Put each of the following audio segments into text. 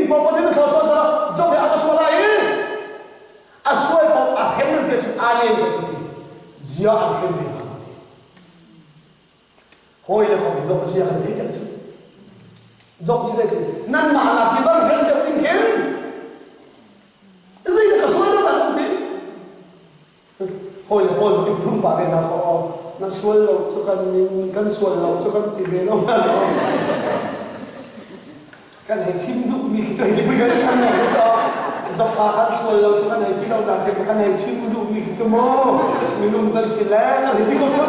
ding po pa din ko so sa job ya ka so lai aswai po a hem nan te chu alien ko ti zia an hem ve ka hoi le ko do pa sia kan te chan chu job ni le nan ma la ki van hem te tin ken zai ka so na ta ti hoi le po ni rum ba ke na ko na sual lo chu kan sual lo chu kan ti ve lo na lo kan he chim du mi ki choi ki kan kan na cho cho pa kan sual lo chu kan he ki lo na ke kan he chim du mi ki chu mo mi num kan si le ka he ti ko chu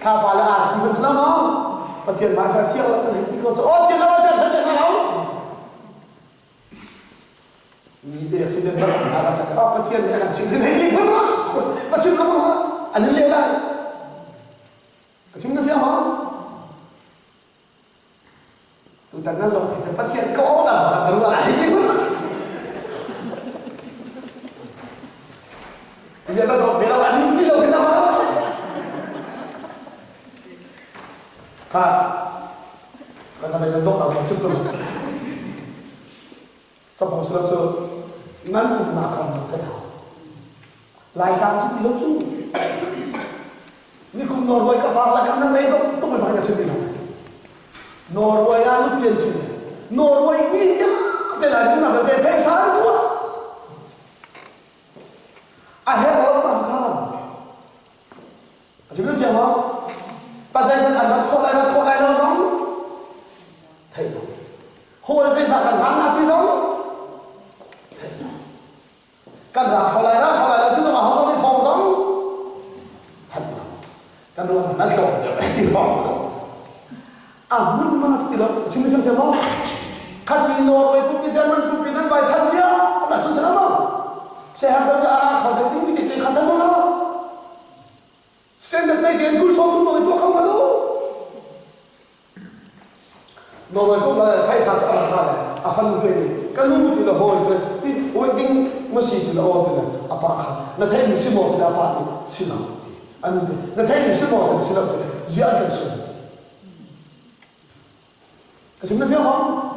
ka pa la a si kan sla mo pa thian ma cha thiang lo kan he ti ko chu o thian lo sa kan na lo ni be accident ba na ka ta pa thian ya kan chim he ti ko pa chim ka mo an le la chim na fia mo chúng ta nói rồi thì sẽ phát hiện có là thật là bây giờ nó rồi bây giờ anh chỉ đâu cái nào đó còn thằng này nó tốt là một sức luôn trong phòng sửa chữa ngắn cũng là không được thế nào lại càng chỉ thì lâu chú nhưng không nói với các bạn là các năm ấy tôi mới phải là chuyện gì nào Norway á lúc tiền chừng Norway biết nhá thế là cũng nằm ở trên phép sáng quá ai hết đó bằng không chỉ biết gì không và dây dần ăn nó khô lại nó giống thấy không hồi dây dần ăn hắn là thứ giống thấy không căn ra khô lại là thứ giống mà không giống đi thòng giống thật không căn luôn là nó trộn thì không muốn mà thì lo chính mình xem không khát thì Norway cũng biết German cũng biết năng vài thằng kia đã xuống xem không xe hàng đầu là họ thấy tiếng mình thì khát thằng đó standard này thì cũng sống chúng tôi tôi không mà đâu Norway cũng là thay sao sẽ ở đây à phần cái gì cái lúc thì là hồi thì đi wedding mà xí thì là ô thì là à ba khá nó thấy mình xí một thì là ba đi xí nào anh thì nó thấy mình xí một thì xí nào thì gì anh cần xí chúng ta biết không?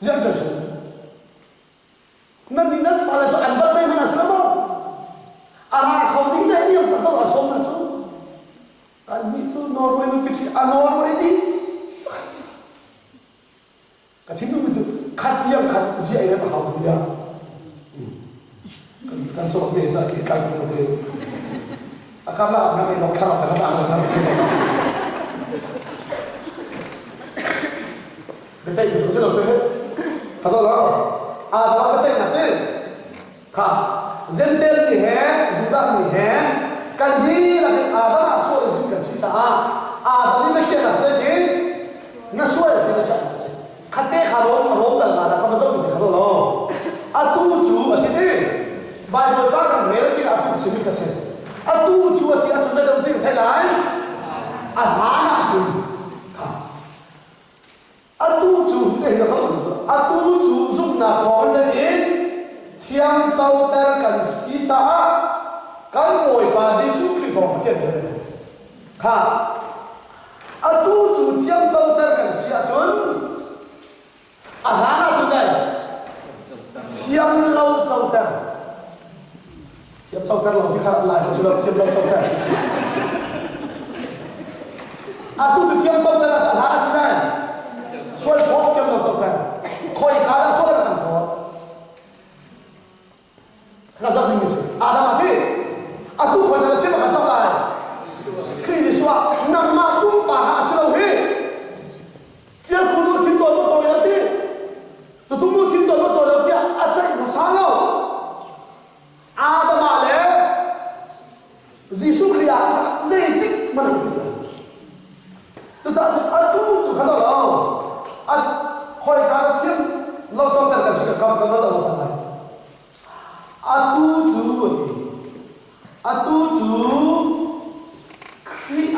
Jangan terus. Nanti phải là cho ăn bắt đây mà là sao không? Anh không đi đây nhiều, tao là sống là chứ. Anh đi số Norway nó biết anh Norway đi. Cái chính nó biết khát tiêm khát gì ấy mà học thì được. Kan so be za ki kai to te. Akala na me no khara na khara na. Cái chạy thì sẽ làm cho hết. Thật ra là đó cái chạy là thế. Dân tên thì hé, chúng ta thì hé. Cần gì là cái đó là số là cần xin trả. Đó đi mấy kia là sẽ thế. Nó số là cái chạy. Khát thế khá lốm là không bao giờ mình khá lốm. Tu chủ ở thế. Bible chắc rằng thế thì tu chỉ biết cái gì. Tu chủ thì chúng ta đồng tiền thay lại. Há là chủ. Tu chủ đây là không được. Tu chủ dùng là có cái gì? Thiam châu ta cần xí trả, cần ngồi bà Giêsu Kitô mà chết rồi. Tu chủ thiam châu ta cần xí chuẩn. Há là chủ đây. Thiam lâu châu ta. Thiam châu ta lâu thì khác lại không được thiam lâu châu ta. Tu chủ thiam châu ta là há là chủ đây. Xuân phó kiếm được trong tay, khôi cá đã xuất ra thành phố. Các gia đình mình mà thế, tu khôi cá thêm một cái trong này. Khi thì xóa, nằm mà cũng bà hạ sự đầu hết. Kia cũng nuôi thiên tội một tội là thế, rồi chúng nuôi thiên tội một tội là kia, chạy mà sáng đâu. Mà lẽ, Giêsu Christ dễ tích mà được được. Cho ra tu chủ khá là lâu. Khôi cá nó thêm lâu trong tất cả sự các con bao giờ nó sang này. Tu chủ thì tu chủ khi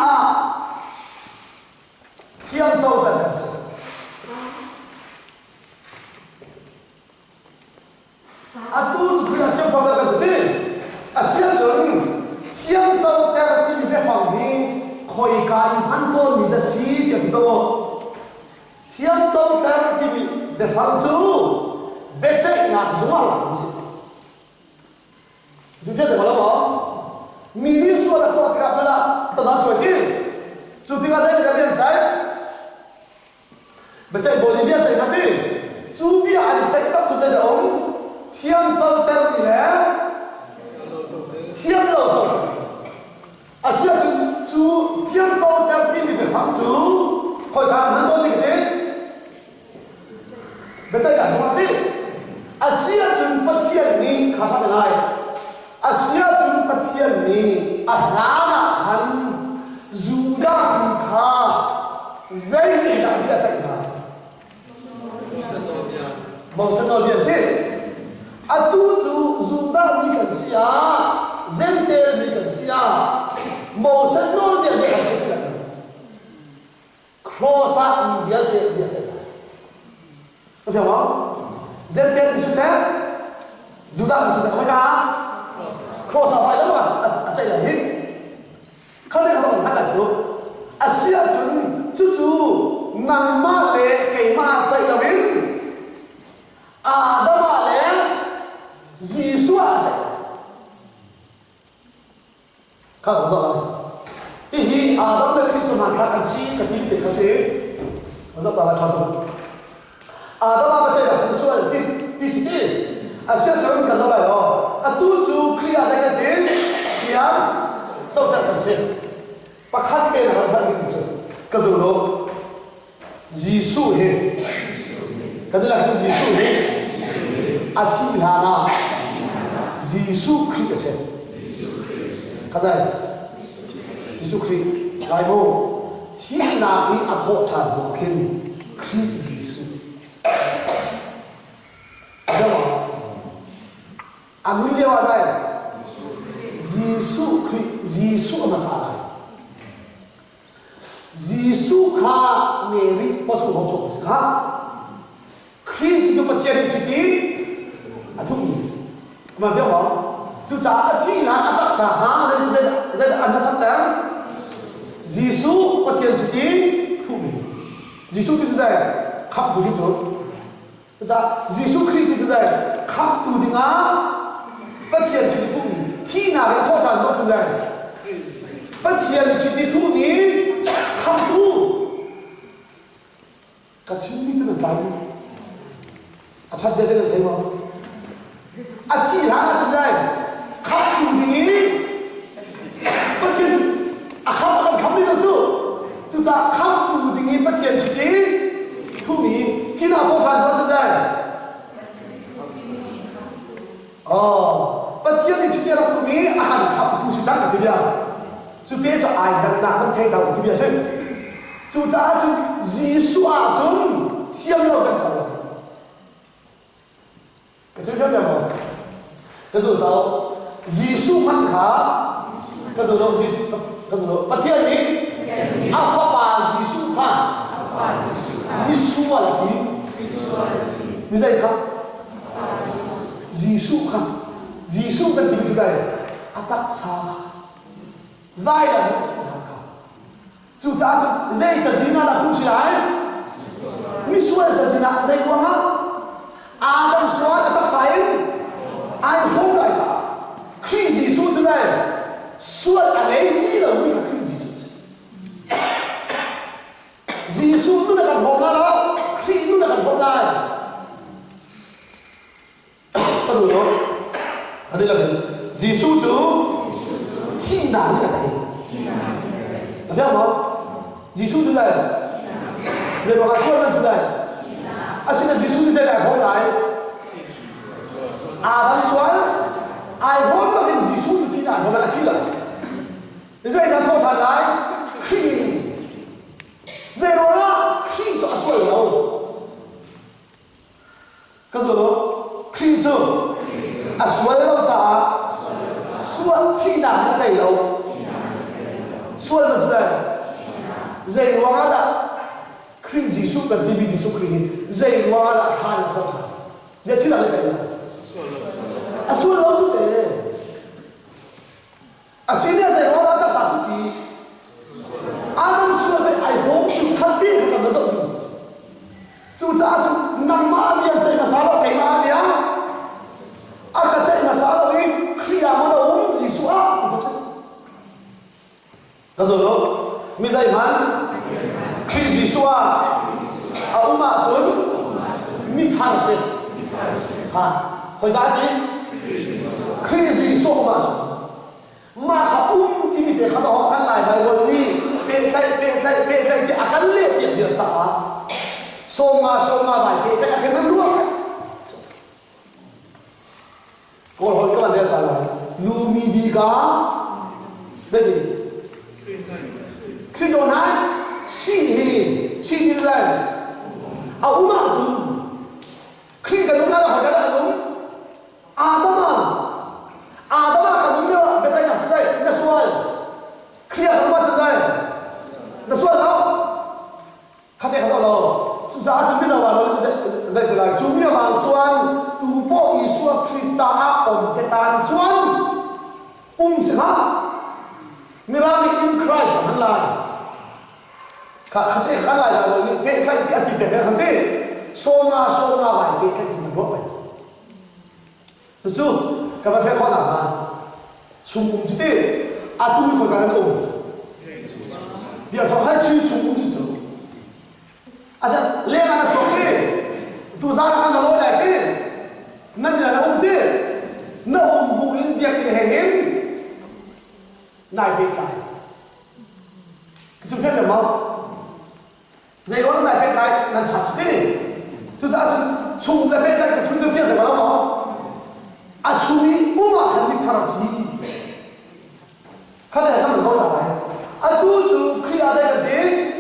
thiên châu tất cả sự. Tu chủ khi thiên châu tất cả sự thì hiện chuẩn thiên châu tất cả những cái phòng thì khôi cá ăn tôn mình đã xí thì sao? Thiam châu ta cái bị để phăng chú bé chạy ngạc giống là làm gì chúng ta thấy mà nó mini xua là tôi thì gặp tôi là tôi dám chuột đi chú tiếng anh sẽ cái biên chạy bé chạy Bolivia chạy nào đi chú biết anh chạy bắt chú đây là ông thiên châu tên gì đấy thiên lâu châu à xưa chú thiên châu tên gì bị phăng chú khỏi cả hắn tôi gì thế bây giờ là chúng ta Asia chúng ta thiên ni khá khá lại Asia chúng ta thiên ni Ahlana khan Zuda ni kha Zayn ni đã bị chạy ra mong sân nổi biển thế tu chú Zuda ni cần xia Zayn tê ni cần xia mong sân nổi biển để chạy ra cross up ni việt tê bị chạy ra có hiểu không? Dân tên bị sẽ dù ta bị sẽ khói ra cross up phải lắm mà chạy là hít không thể không phải là chú Asia chú nằm mà lệ cái mà chạy là bên đó mà lệ gì xua chạy không rõ rồi hi đó là khi chúng ta khác ăn xí cái gì để khác xí rất là khó đó mà chạy là chúng xua tí xí tí Asia chúng cái đó là tu chú khi cái gì thì trong tất cả xí bắt khát tên là bắt khát cái cái gì đó Giêsu he cái là cái Giêsu he chi là na Giêsu Christ he cái này Giêsu Christ lại mô chi là cái thọ thản một kinh Christ Giêsu đó mà anh muốn liêu ai Giêsu Christ Giêsu mà sao này Giêsu kha Mary có sự hỗ trợ kha khi thì chúng ta chia đi chỉ tí thùng mà phải không chúng ta chỉ là tác giả khá dây ăn nó sắp tới Giêsu có tiền chỉ tí thùng Giêsu thì chúng ta khắp tu đi chỗ chúng ta Giêsu khi thì chúng ta khắp tu đi ngã có tiền chỉ thùng thì nào để thọ tràn đó chúng ta có tiền chỉ tí thùng ní không tu cái chuyện như thế này cái chắc chắn là thấy không chỉ là chúng ta không tu thì nghĩ bất thiên không đi đâu chứ chúng ta không tu thì nghĩ bất thiên chỉ tí thu nghĩ khi nào thọ tràn đó chúng ta bất thiên thì chỉ là thu nghĩ không tu sự sáng là thế bây giờ chúng ta cho ai đặt nặng vẫn thay đầu thì bây giờ chúng ta chúng Giêsu chúng thiên lâu gần trời cái chuyện đó là cái rồi đó Giêsu mạnh khá cái rồi đó Giêsu cái rồi đó bắt chiên đi alpha ba Giêsu khan Giêsu là gì như vậy không Giêsu khan Giêsu cái gì chúng ta attack sa vai là một chuyện nào cả chúng ta dây cho gì nó là không chỉ là Giêsu là gì là dây quăng á Adam xóa cái tắc sai ai không lại trả khi Giêsu thế này suốt anh ấy đi là mới là khi Giêsu nó là cần hồn ra đó khi nó là cần hồn ra có rồi đó ở đây là Giêsu chú chi nào như cái này thấy không Giêsu thế này người mà suốt lên thế này xin là Giêsu như thế này hồn lại Adam xóa ai hôn mà cái Giêsu thì chi nào hồn lại chi là thế này là thô thản lại khi giờ đó khi cho suốt rồi cái rồi đó khi chưa suốt lâu chả suốt chi nào như thế đâu suốt là thế này giờ đó là khi Giêsu cần tìm Giêsu khi giờ đó là than thô thản giờ chi là cái này suốt lâu chút đấy xin là giờ đó là tác giả chút gì Adam suốt với ai home chịu khăn tiếc thì cầm nó rộng chú cha chú nang ma bian chạy mà sao đâu cái ma bian aka chạy mà sao đâu đi khi mà nó uống gì xóa thì có sao rồi đó mi dạy hắn khi gì xóa mà rồi mi thằng sẽ hồi đã gì khi gì xóa mà rồi mà họ thì mi để họ đó căn lại bài vở đi pe thay thì akan lihat dia sao Soma bài cái cái nó luôn câu hỏi các bạn đều trả lời Lumidiga đây gì khi đó nói si đi lên mà chú khi cái đúng là hỏi cái đó đúng Adama cái đúng là bây giờ là gì đây là suy khi cái đúng là gì đây là suy đâu khát cái sao đâu giá trị bây giờ là dạy từ lại chúng nhiều hàng chuan tu bộ Yeshua Christa om cái tan chuan chỉ ha miracle in Christ hắn lại khát cái khát lại là những cái cái thì ati cái khát cái soma bài cái thì mình bốc vậy chú các bạn phải khó làm à chung chứ thế tu khỏi cái đó bây giờ cho hai chữ chung chứ asa le ana soke tu zara kan lo la ke nan la umte na buin biak in hen nai pe kai chúng ta mau dây đó nai pe kai nan cha chi tu za chung la pe kai chúng ta phải mà nó a chumi han mi tharasi kada ka man do la ai a tu chu khia sai ka de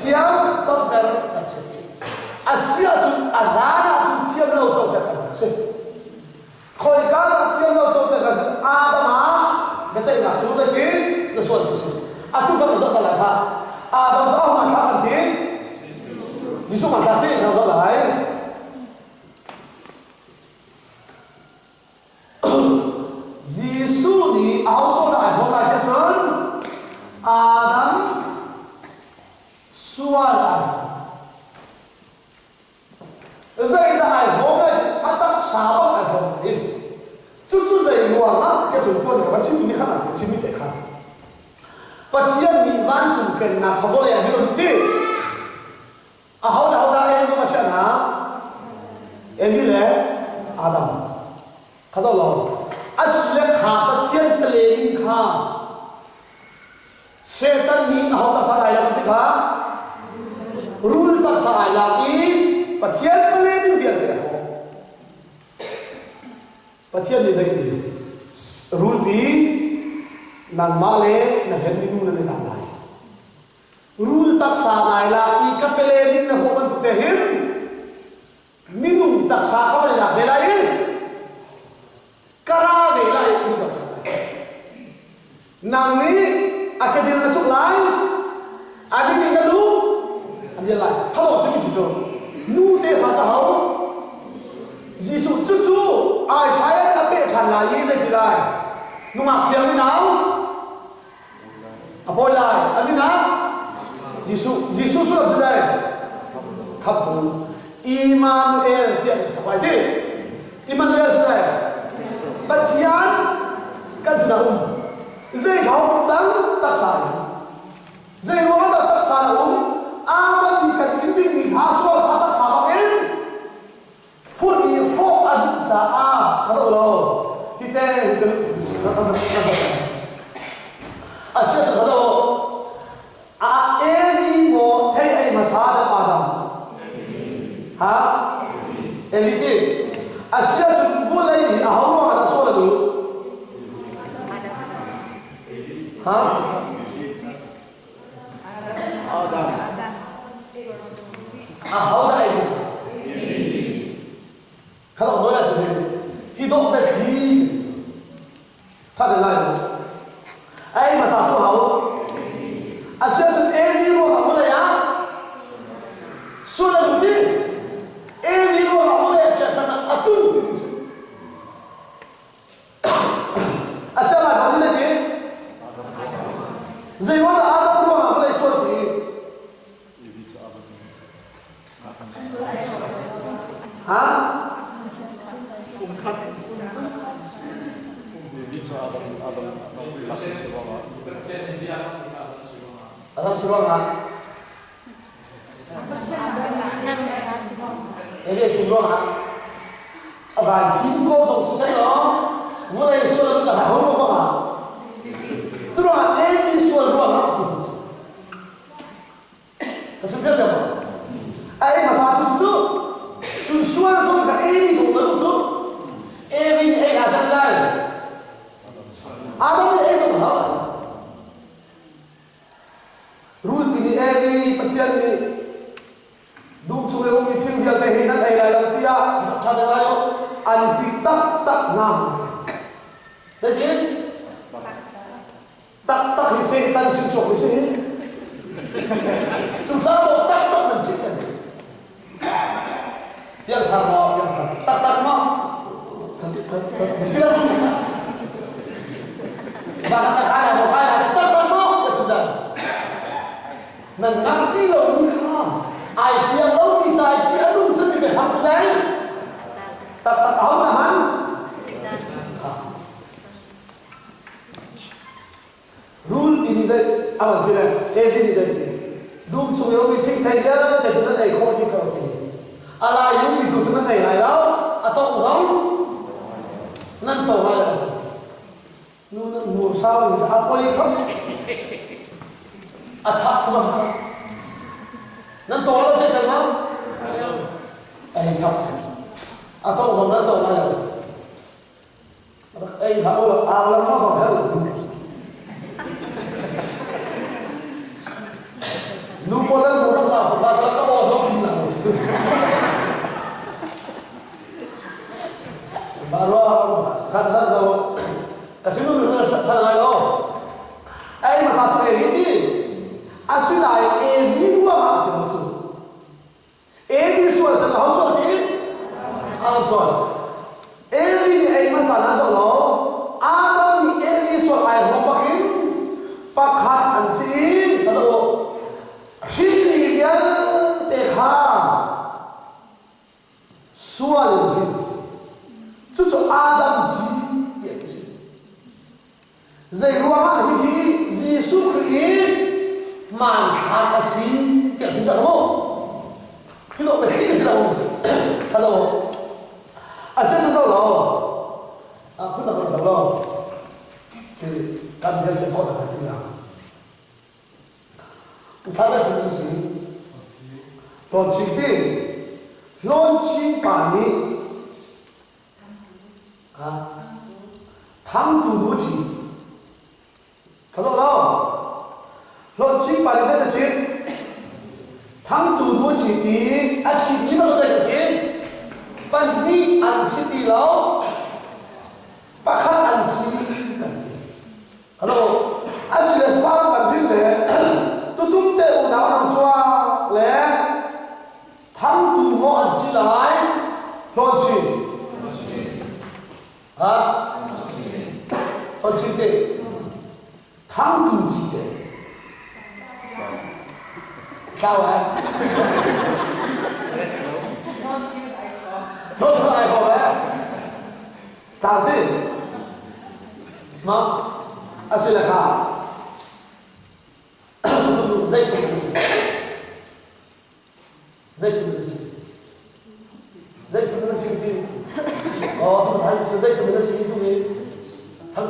tiang trong cái là chết, Asia chúng Arana chúng tiêm lâu trong cái là chết, khôi cá là tiêm lâu trong cái là chết, Adama cái này là số cái gì, là số cái gì, chúng ta nói cái là khác, Adam cho họ khác cái gì, Giêsu mà khác gì, nó rõ lại, Giêsu thì áo số đại hôm nay cái chân, Adam suara dây đại hôm nay bắt tắc sáu bác đại hôm nay chú dây luồng á cái chúng tôi thì các bạn chim đi khăn là chim đi để khăn và chiên nhị văn chủ cần là không có lẽ điều gì hậu đã em có mà chuyện nào em đi lẽ Adam khá rõ lòng asle khá và chiên cái lệ đình khá Satan nhị hậu đã sao lại làm gì khá rule tak sai la i pathian pale din vial te ho pathian ni zaiti rule bi nan male na hen minu na dan lai rule tak sa lai la i ka pale din na ho man te hin minu tak sa ka na ve lai kara ve lai ni da nang ni akadil na suk lai abi ni na lu anh lại không có gì chứ nu để phá hậu Giêsu chú ai sai đã bị thành là gì vậy thì lại nu mặc thiêng đi nào bôi lại anh đi nào Giêsu suốt là thế này khắp thủ Emmanuel tiện sao vậy thế Emmanuel thế này bắt chián cái gì nào dây khẩu trắng tắc sai dây hóa là tắc sai là Adam di katinting ni haswa kata sabakin pun i fo adu cha kata lo kita asia kata lo evi mo thei ai masada Adam evi ti asia chu vulai ahoro ada so la dulu Adam hậu đại là sao? Kalau nói là gì? Hidup bên gì? Thật là này. Ai mà sao tu hậu? Asia chúng em đi luôn học cái gì? Suốt là gì? Em đi luôn học cái gì? Sao sao? Atu. Asia là bao nhiêu gì? Gì mà Adam luôn học cái gì suốt gì? hả Adam Siwang hả em biết Siwang hả vài chín cô dùng sẽ đó vừa đây xuân là hậu luôn không hả tức là em đi xuân luôn hả cái sự biết không ai mà sao tu tu tu xuân xong cả em đi dùng nó tu em đi em là sao đây Adam đi em không hả rule ini em patian ni dum suwe om ni thing vial te hin an ai lai lam tia tha da yo an ti tak ngam đấy chứ tak hi se tan sin chok hi se chúng ta đâu tak làm chết chân yang thằng nó tak nó thằng chưa đâu và nó khai là một khai là tak nó chúng ta nên ngắm tí lâu như ha ai phiền lâu đi dài thì ăn đúng chân đi về thăm chân đấy tak áo là hắn rule ini đây amal thế này ini đây đúng số yêu bị thích thay nhớ thì chúng ta này không đi cầu thì ala yêu bị tụi chúng ta này lại đâu tông giống nên tổ này là luôn mùa sau thì sẽ quay không chắc thôi nên tổ nó chết thật không anh chắc tông giống nên tổ này là anh hãy lắm nó xong hết rồi lúc có lần muốn sao thì ba sẽ có bao nhiêu tiền nào chứ bà lo khăn thật đâu cái chuyện nó thật này đâu ai mà sao tụi này đi à xin lại em đi qua mà thì không xuống em đi xuống thì không xuống thì không xuống em đi em mà sao nó xuống đâu Adam đi em đi xuống ai không bắt hin bắt khát ăn xin cái đâu Sini dia tekha sual hinsi cucu Adam ji dia tu sih zai ruang hi Yesus Christ man kha asin dia cinta kamu kita mesti kita tahu hello asal tahu lo aku nak tahu lo ke kan dia sebut apa tu ya他在什么事？乱七的，乱七八的唐突如体，他说了，乱七八的在这天，唐突如体的，七你们在这天，本地安息的了，巴卡安息的，他说，安息的是法本地嘞。Tutum te u nào nằm choa lẽ thắng tù ngõ ăn xí lại lo chi lo chi te thắng tù chi te sao hả lo chi ai không hả tao chứ mà ăn xí là khá زي كده زي كده دي طب هل زي كده دي ايه هل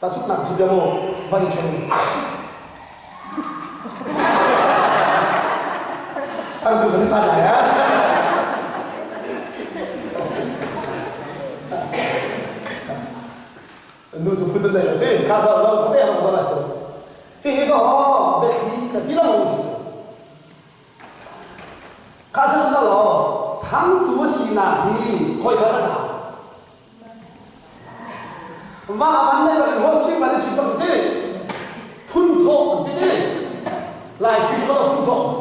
ta chúc nặng xin mo và đi chơi thằng tụi nó chặt lại á nuôi chụp phun đây là tên khác đâu đâu có thể không có là sao cái đó bé tí là một gì cái sao đó là thằng tụi xí na thì coi cái là sao và vấn đề là cái hot chip mà nó chỉ bằng thế phun thô thế lại phun thô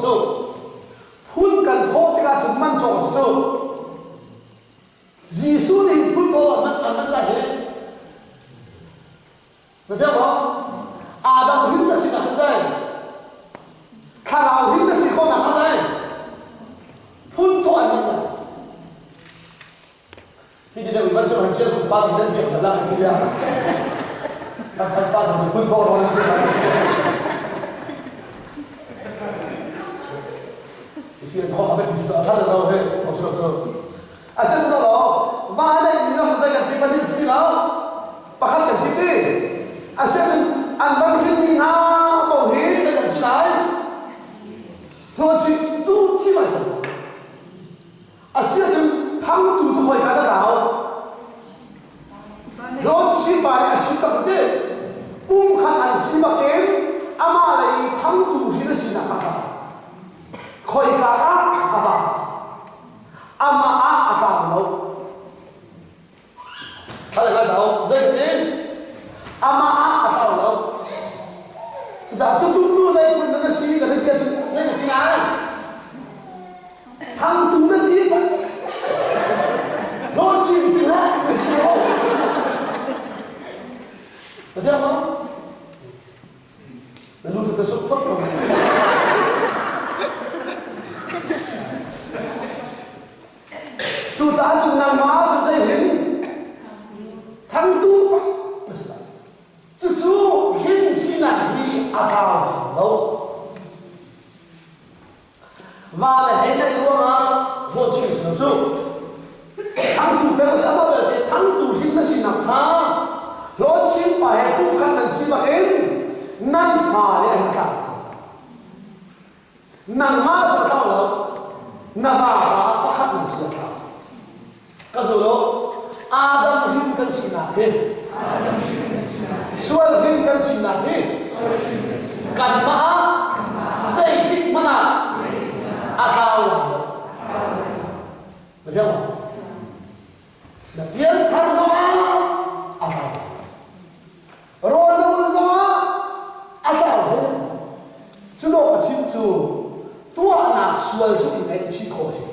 phun cần thô thì là chúng mình trộn sâu Giêsu này phun thô anh là hết được không? Adam hin là gì nào vậy? Khảo hin là gì con nào vậy? Phun thô anh là thì điều mình vẫn sẽ hành trên cùng ba thì nên việc là cái gì à? Chắc ba thì mình phun thô thôi chứ không? Thì có phải mình sợ thật là đâu hết? Không sợ. À sẽ sao đó? Và đây mình đang dạy cái gì mà mình sẽ nào? Bắt cái gì đi? À sẽ anh vẫn hiện mình ha, bảo hiện cái gì đấy? Rồi chỉ tu chỉ lại thôi. À sẽ thằng tu cho hỏi cái nào? Rồi chỉ bài anh chỉ bắt thế. Bung khăn anh chỉ bắt em, ama lại thằng tu hiện là gì nào khác? Khơi cả à vào, ama à vào đâu? Hay là đâu? Dễ thế. Ama à vào đâu? Giờ tôi nuôi dây con nó xí cái kia dây là thế nào? Thằng tu nó tiếc quá. Nó chỉ từ hai cái xí đâu? Được chưa không? Nó nuôi cái sốt thuốc rồi. Chú trả chú nằm má chú dây hình thằng tu chú hình xin là đi à cao khổ đâu và là hãy này luôn mà hồ chí minh chú thằng tu bé có sao bao giờ thằng tu hình là xin là khá hồ chí minh phải cũng khăn là xin là em năn phá để anh cao nằm má chú cao đâu nằm phá bắt khăn là xin là cao cái số đó Adam hin kan sina he Sual hin kan sina he kan ma say tik mana atau được không? Là biến thân ra atau rồi đâu ra atau chứ đâu mà chim chú tua nạc sual chú này chỉ khó chứ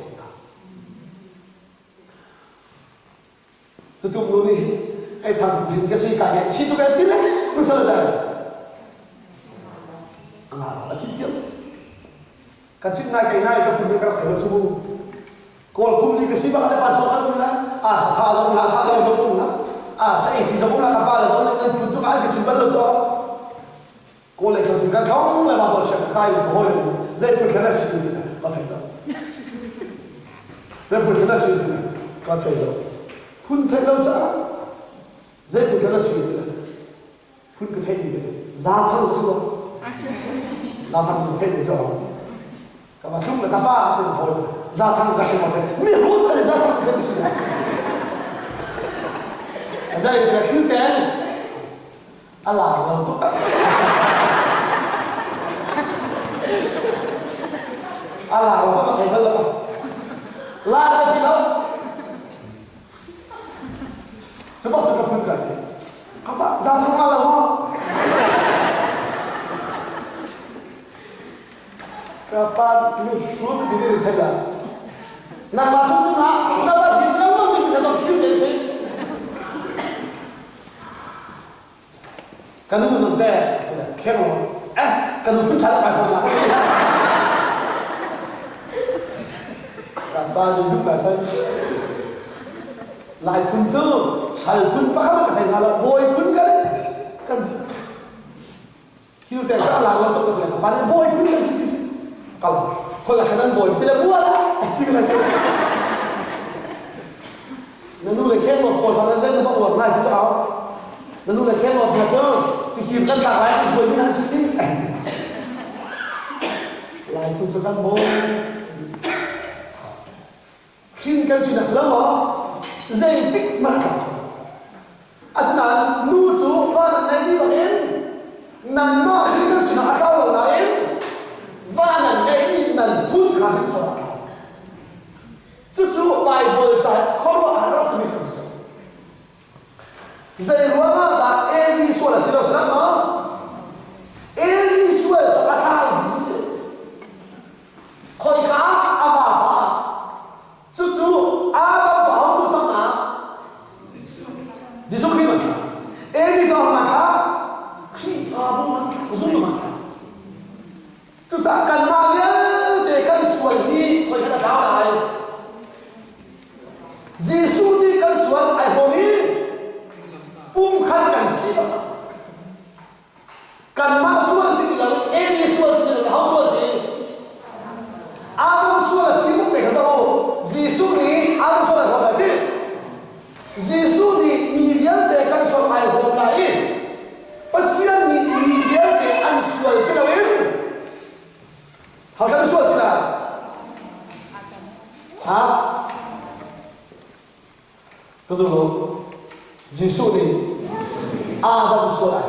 tôi tung luôn đi ai thằng tụi mình cái gì cả nhảy chi tụi cái tin đấy nó sợ rồi là chi tiết cái chuyện này cái phụ nữ cái khởi động số còn cũng đi cái gì mà cái bạn số khác cũng là sẽ thà giống là thà đâu giống là sẽ thì giống là các bạn là giống anh phụ cái chuyện bận rồi cho cô lại cho chúng ta không là mà bọn trẻ cái là hồi này dây phụ cái là gì thế này có thể đâu dây phụ cái là gì thế này có thể đâu phun thấy đâu chả dây phun cái là gì thế phun cái thấy gì thế giá thăng chưa giá thăng dùng thấy gì chưa các bạn không là các bạn thì hỏi giá thăng cái gì mà thế miệng hút cái giá thăng cái gì này dây cái khứ kén là lâu tốt là lâu tốt thấy bao giờ là cái gì đâu Sebab saya pun kata, apa giao thông malam không? Kapan lu shoot begini thega? Nama chúng nó bắt hình lắm mà mình đã khiêu đến thế. Cái nó nằm đây, khéo cái nó cũng chả phải không là. Kapan itu bahasa lại phun chứ, sài phun bắt hết cả thành là bồi phun cái đấy, cần khi tôi thấy là tôi có thể là bạn bồi phun cái gì, kalau là khả năng bồi thì là bùa đó, thì cái là gì, nó nuôi lại khen một bồi thằng nó dễ nó bắt buộc này thì sao, nó nuôi lại khen một nhà chơi, thì kìm cân cả lại thì bồi như nào chứ đi, lại phun cho các bồi, kan sina selama zai tik maka asna nu chu fa na ni bagen nan ma hin kan sina akaw na en va nan nei ni nan phun ka hin so chu Bible cha khoro ara smi kan so zai ruama da eli so la tiro selama eli so cha akaw ni se khoi ka ava ba chu Adam cho ông mua xong mà Jesus Christ mà Eli cho mà thà khi phá bung mà dùng mà thà chúng ta cần mà nhớ để cần xuân đi thôi cái đó lại Jesus đi cần xuân ai hồ đi bung khăn cần xí cần mà xuân thì là Eli xuân thì là hậu xuân thì Adam xuân thì cũng để cái sao Jesus ni Adam so la hoba ti Jesus ni mi viante kan so ai hoba i patian ni mi viante an sual ti lawin ha kan sual ti la ha ko so lo Jesus ni Adam so la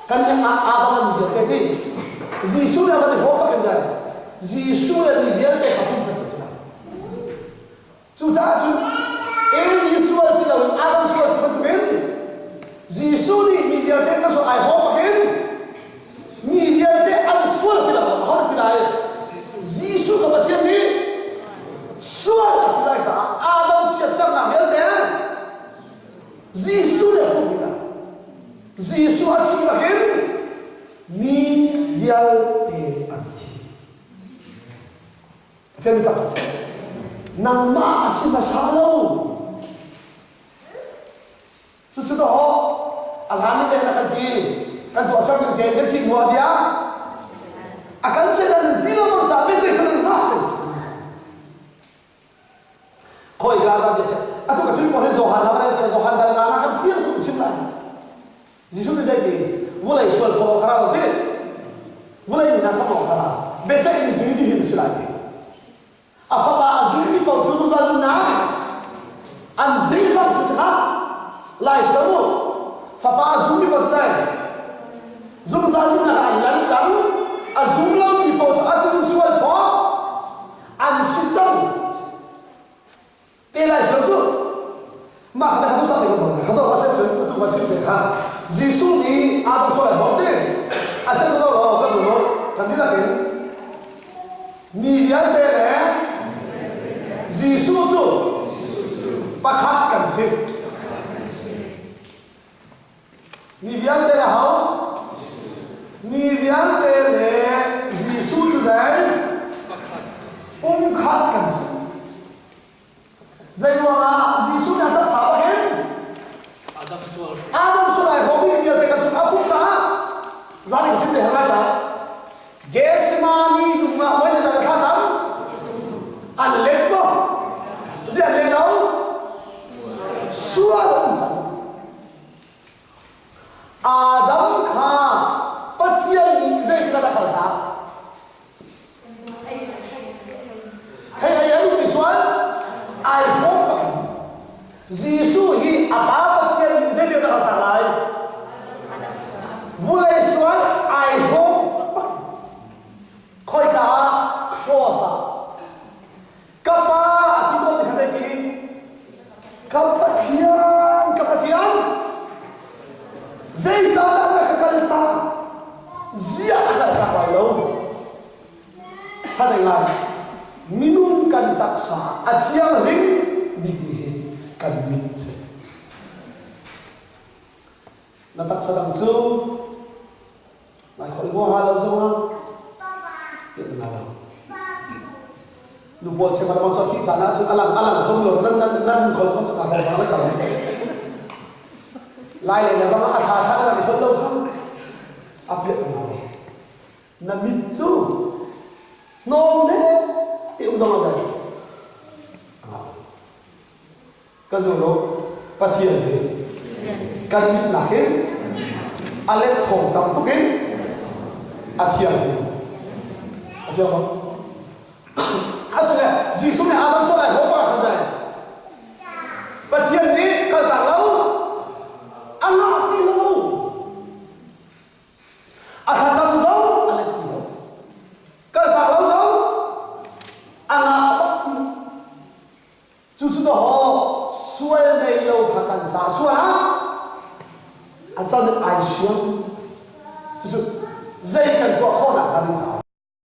kan ni Adam mi viante ti Jesus na kan hoba kan ja Jesus là vì viễn để học không cần thế nào. Chúng ta chúng em Jesus thì là Adam suy thì vẫn biến. Jesus đi vì viễn để cái số ai học mà kiến. Vì viễn để ăn suy thì là học thì là Jesus có bắt thiên đi. Suy thì là cả Adam chia sẻ là viễn để. Jesus là không biết là. Jesus chỉ mà kiến. Vì viễn để ăn thì. Jadi tak nama asyik masalah. Sudah tahu, alhamdulillah nak kanti, kan tu asal kanti kanti muat dia. Akan cerita nanti lah macam apa cerita nanti. Kau ikan ada macam, atau kasih pun Zohan, apa yang Zohan dalam anak kan fian tu macam mana? Jisu ni jadi, mulai soal kau kerana tu, mulai minat kamu kerana, baca ini jadi hin selagi. Apa azumi kau susu dalam an berikan kesehat, lain sebab apa azumi kau sedang, zum dalam an lancang, azum lau kau atun sual kau, an sejam, telai sebab mak ada satu satu kau, kalau asal sebab tu macam tu kan, Yesus ni ada soal kau tu, asal sebab kau kau sebab cantik lagi, ni dia telai. Jesus tu pakatkan sih. Ni viante lah hau, ni viante le Jesus tu dah pakatkan sih. Jadi orang Jesus ni ada siapa kan? Adam surai hobi ni viante kan surai apa cah? Zani macam ni apa cah? Gesmani rumah mana dah kacang? Anlek bo, zian le lau, suara macam Adam kah pasian ni zai kita dah kata. Kaya yang lu pisuan, I hope Yesus hi apa pasian ni zai kita dah kata lagi. Mulai suan I hope koi kah crossa. Kapa itu dikasih ti kapatian zai jalan nak kalta zia kalta walau hadai minum kan taksa atiang ring bigih kan mit na taksa dang chu mai khol go halau zoma itu nawa Lupa cuma orang sakit sana, alam không lor, nan khol không sakit apa macam mana? Lain ni, bapa asal nak khol lor kan? Apa yang terjadi? Nabi tu, nom ni, tiada orang lagi. Kazulo, patian ni, kan mit nakin, alek thong tam tu kan, atian ni, atian apa? Asal gì xuống này Adam số lại hố ba khăn dài và chiên đi cần tặng lâu ăn ngọt thì lâu thật chăm giống ăn lại thì lâu cần tặng lâu giống ăn ngọt chú đó xuôi này lâu phải cần trả xuôi á cho nên ai xuống chú dây cần tua khó nào ta định trả